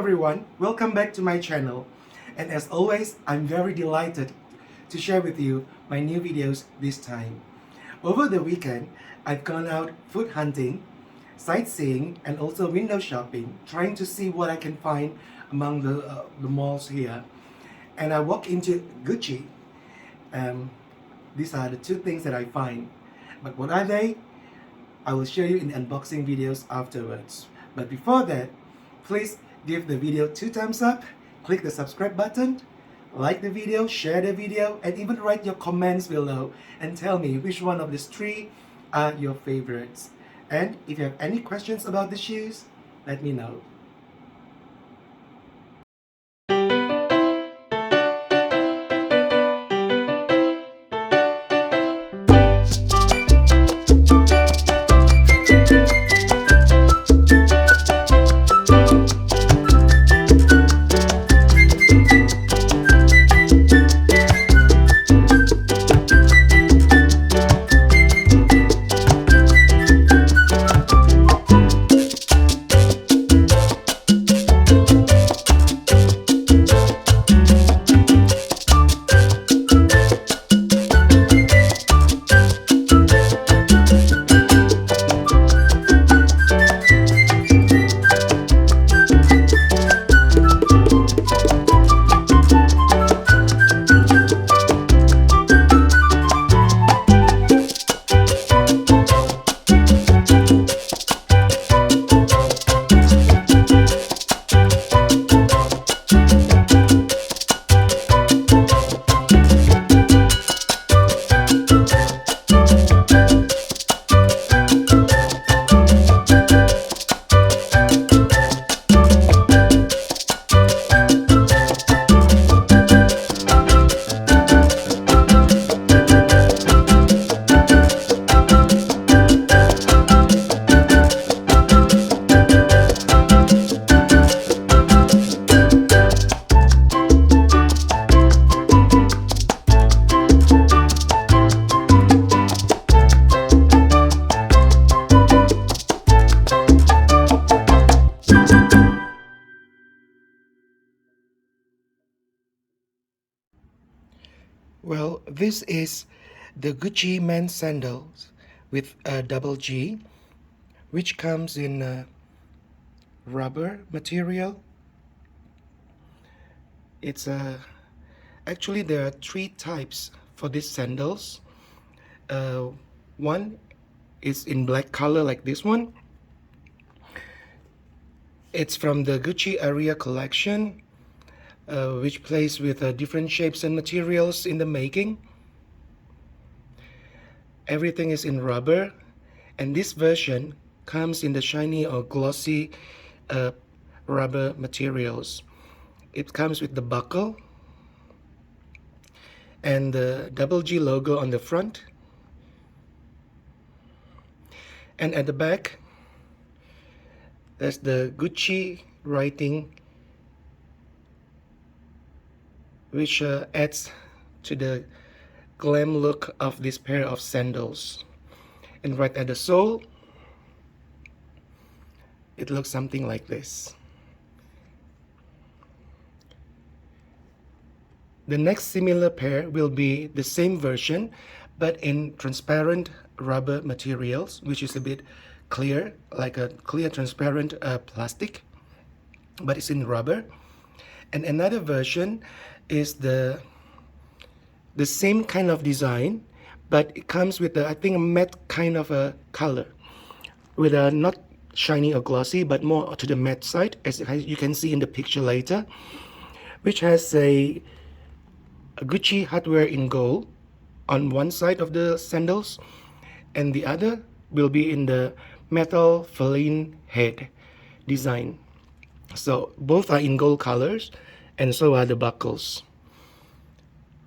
everyone, welcome back to my channel. And as always, I'm very delighted to share with you my new videos this time. Over the weekend, I've gone out food hunting, sightseeing, and also window shopping, trying to see what I can find among the malls here. And I walked into GUCCI. These are the two things that I find. But what are they? I will show you in the unboxing videos afterwards. But before that, please give the video 2 thumbs up, click the subscribe button, like the video, share the video, and even write your comments below and tell me which one of these 3 are your favorites. And if you have any questions about the shoes, let me know. Well, this is the GUCCI men's sandals with a double G, which comes in rubber material. It's actually there are 3 types for these sandals. One is in black color like this one. It's from the GUCCI area collection, which plays with different shapes and materials in the making. Everything is in rubber, and this version comes in the shiny or glossy rubber materials. It comes with the buckle and the double G logo on the front, and at the back there's the GUCCI writing, which adds to the glam look of this pair of sandals. And right at the sole, it looks something like this. The next similar pair will be the same version, but in transparent rubber materials, which is a bit clear, like a clear transparent plastic, but it's in rubber. And another version is the same kind of design, but it comes with I think a matte kind of a color, with a not shiny or glossy, but more to the matte side, as you can see in the picture later, which has a GUCCI hardware in gold on one side of the sandals, and the other will be in the metal feline head design. So both are in gold colors, and so are the buckles.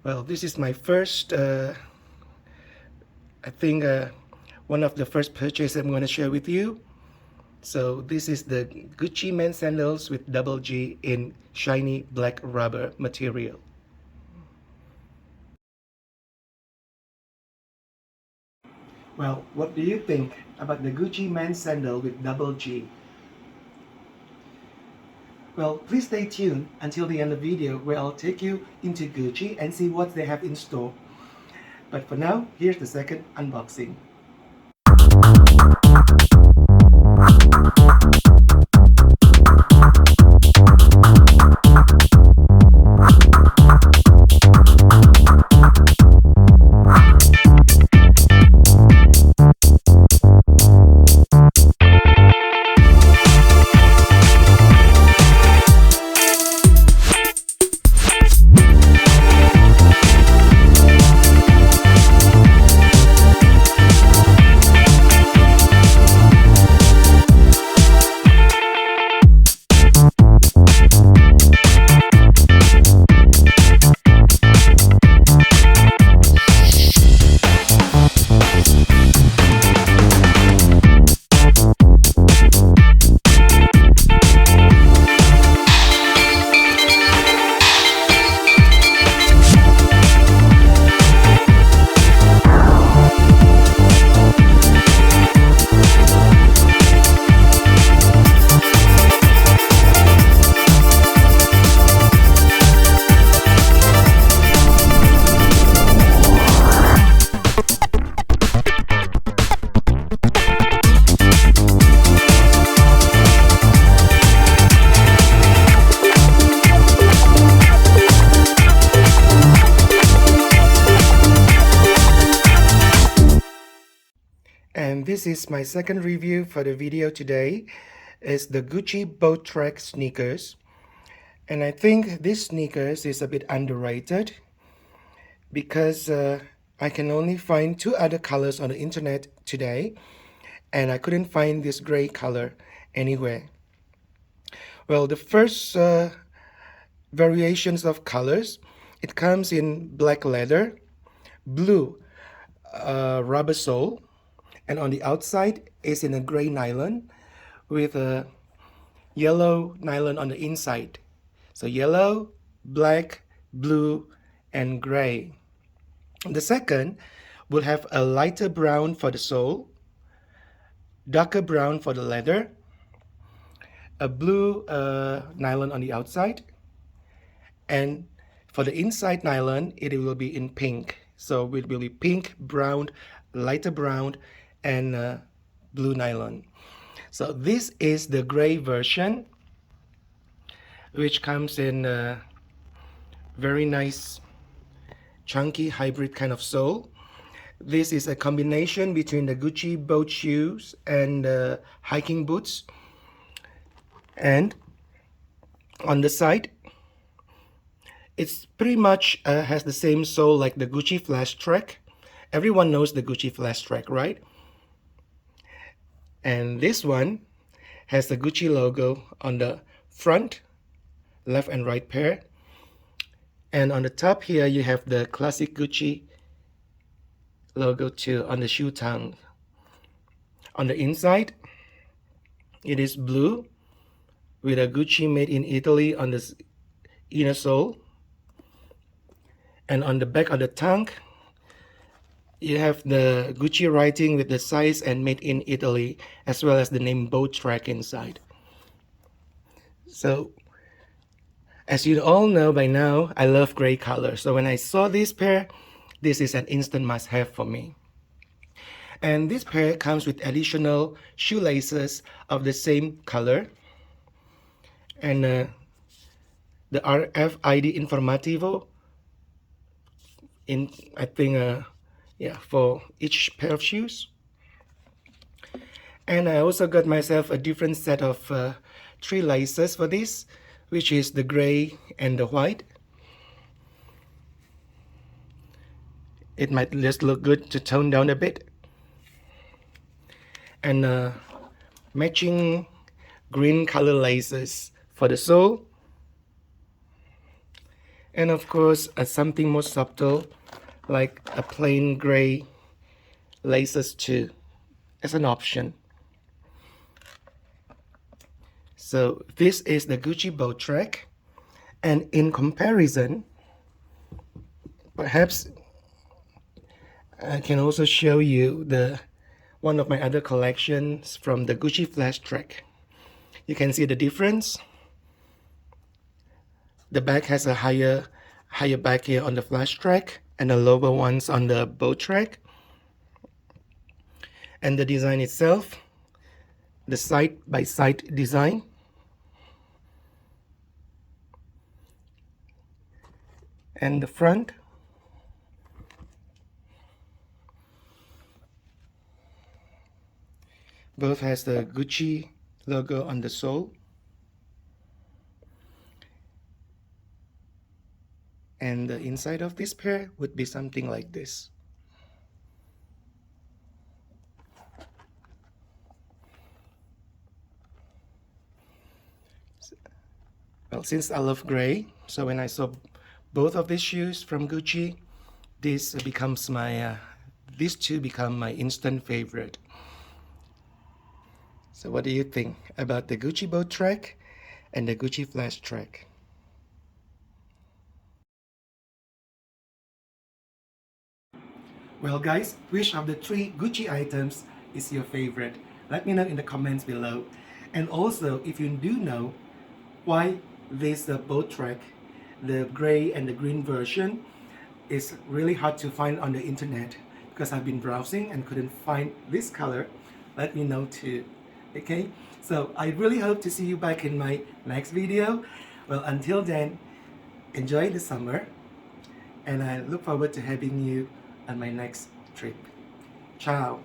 Well, this is my first, I think one of the first purchases I'm going to share with you. So this is the GUCCI men's sandals with double G in shiny black rubber material. Well, what do you think about the GUCCI men's sandal with double G? Well, please stay tuned until the end of the video where I'll take you into Gucci and see what they have in store. But for now, here's the second unboxing. And this is my second review for the video today. It's the GUCCI BoaTrek sneakers. And I think this sneakers is a bit underrated because I can only find two other colors on the internet today, and I couldn't find this gray color anywhere. Well, the first variations of colors, it comes in black leather, blue rubber sole, and on the outside is in a gray nylon with a yellow nylon on the inside. So yellow, black, blue, and gray. The second will have a lighter brown for the sole, darker brown for the leather, a blue nylon on the outside, and for the inside nylon it will be in pink. So it will be pink, brown, lighter brown, and blue nylon. So this is the gray version, which comes in a very nice chunky hybrid kind of sole. This is a combination between the Gucci boat shoes and hiking boots. And on the side, it's pretty much has the same sole like the Gucci Flashtrek. Everyone knows the Gucci Flashtrek, right? And this one has the Gucci logo on the front, left and right pair. And on the top here, you have the classic Gucci logo too on the shoe tongue. On the inside, it is blue with a Gucci made in Italy on the inner sole. And on the back of the tongue, you have the Gucci writing with the size and made in Italy, as well as the name BoaTrek inside. So, as you all know by now, I love gray color. So when I saw this pair, this is an instant must-have for me. And this pair comes with additional shoelaces of the same color. And the RFID informativo in, I think, for each pair of shoes. And I also got myself a different set of 3 laces for this, which is the gray and the white. It might just look good to tone down a bit. And matching green color laces for the sole. And of course, something more subtle, like a plain gray laces too, as an option. So this is the GUCCI BoaTrek, and in comparison, perhaps I can also show you one of my other collections from the Gucci Flashtrek. You can see the difference. The back has a higher back here on the Flashtrek and the lower ones on the BoaTrek. And the design itself, the side-by-side design. And the front. Both has the Gucci logo on the sole. And the inside of this pair would be something like this. Well, since I love gray, so when I saw both of these shoes from Gucci, this becomes my these two become my instant favorite. So what do you think about the GUCCI BoaTrek and the GUCCI Flashtrek? Well guys, which of the 3 Gucci items is your favorite? Let me know in the comments below. And also, if you do know why this BoaTrek, the gray and the green version, is really hard to find on the internet, because I've been browsing and couldn't find this color, let me know too. Okay, so I really hope to see you back in my next video. Well, until then, enjoy the summer, and I look forward to having you on my next trip. Ciao.